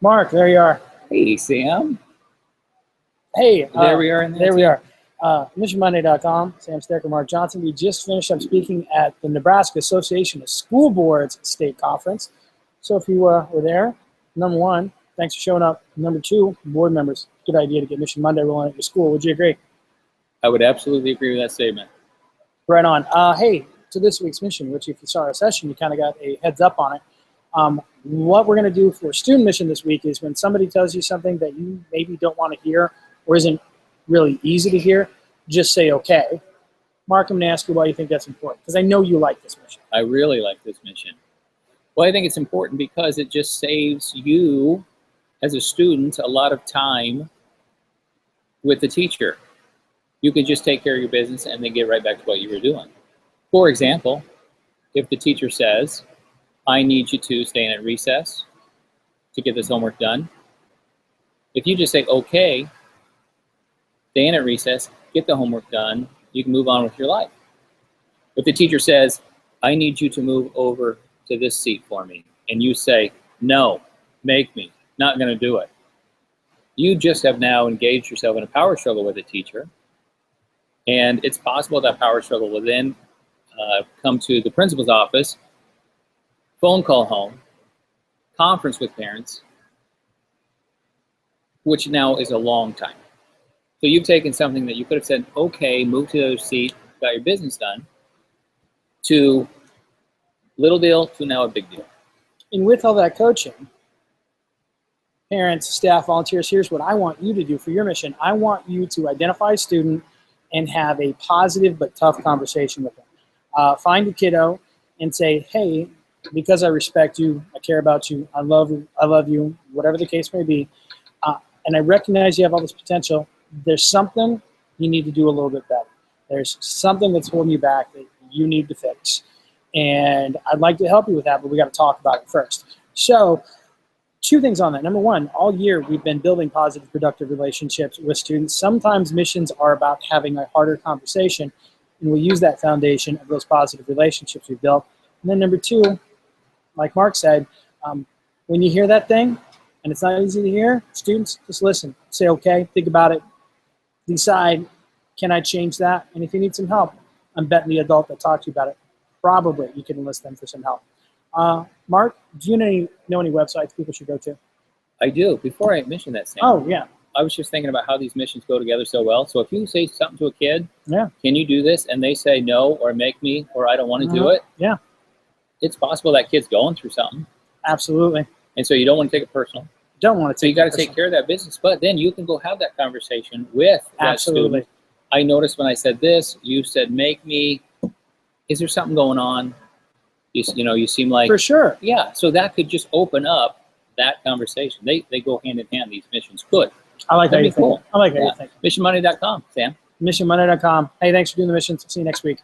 Mark, there you are. Hey, Sam. Hey, There we are in there we are. MissionMonday.com, Sam Stecker, Mark Johnson. We just finished up speaking at the Nebraska Association of School Boards State Conference. So if you were there, number one, thanks for showing up. Number two, board members, good idea to get Mission Monday rolling at your school. Would you agree? I would absolutely agree with that statement. Right on. Hey, to this week's mission, which if you saw our session, you kind of got a heads up on it. What we're going to do for student mission this week is when somebody tells you something that you maybe don't want to hear or isn't really easy to hear, just say okay. Mark, I'm going to ask you why you think that's important, because I know you like this mission. I really like this mission. Well, I think it's important because it just saves you, as a student, a lot of time with the teacher. You can just take care of your business and then get right back to what you were doing. For example, if the teacher says, I need you to stay in at recess to get this homework done, if you just say, okay, stay in at recess, get the homework done, you can move on with your life. If the teacher says, I need you to move over to this seat for me, and you say, no, make me, not going to do it, you just have now engaged yourself in a power struggle with a teacher, and it's possible that power struggle will then come to the principal's office, phone call home, conference with parents, which now is a long time. So you've taken something that you could have said, okay, move to the other seat, got your business done, to little deal to now a big deal. And with all that coaching, parents, staff, volunteers, here's what I want you to do for your mission. I want you to identify a student and have a positive but tough conversation with them. Find a kiddo and say, hey, because I respect you, I care about you, I love you, whatever the case may be, and I recognize you have all this potential, there's something you need to do a little bit better. There's something that's holding you back that you need to fix. And I'd like to help you with that, but we got to talk about it first. So, two things on that. Number one, all year we've been building positive, productive relationships with students. Sometimes missions are about having a harder conversation, and we use that foundation of those positive relationships we've built. And then number two, like Mark said, when you hear that thing and it's not easy to hear, students, just listen. Say, okay, think about it, decide, can I change that? And if you need some help, I'm betting the adult that talked to you about it, probably you can enlist them for some help. Mark, do you know any websites people should go to? I do. Before I mention that, Sam, oh, yeah. I was just thinking about how these missions go together so well. So if you say something to a kid, yeah, can you do this? And they say no, or make me, or I don't want to do it. Yeah. It's possible that kid's going through something. Absolutely. And so you don't want to take it personal. Don't want to take it personal. So you got to take care of that business. But then you can go have that conversation with that student. I noticed when I said this, you said, make me, is there something going on? You seem like. For sure. Yeah. So that could just open up that conversation. They go hand in hand, these missions could. I like how you think. Cool. I like how you think. MissionMonday.com, Sam. MissionMonday.com. Hey, thanks for doing the missions. See you next week.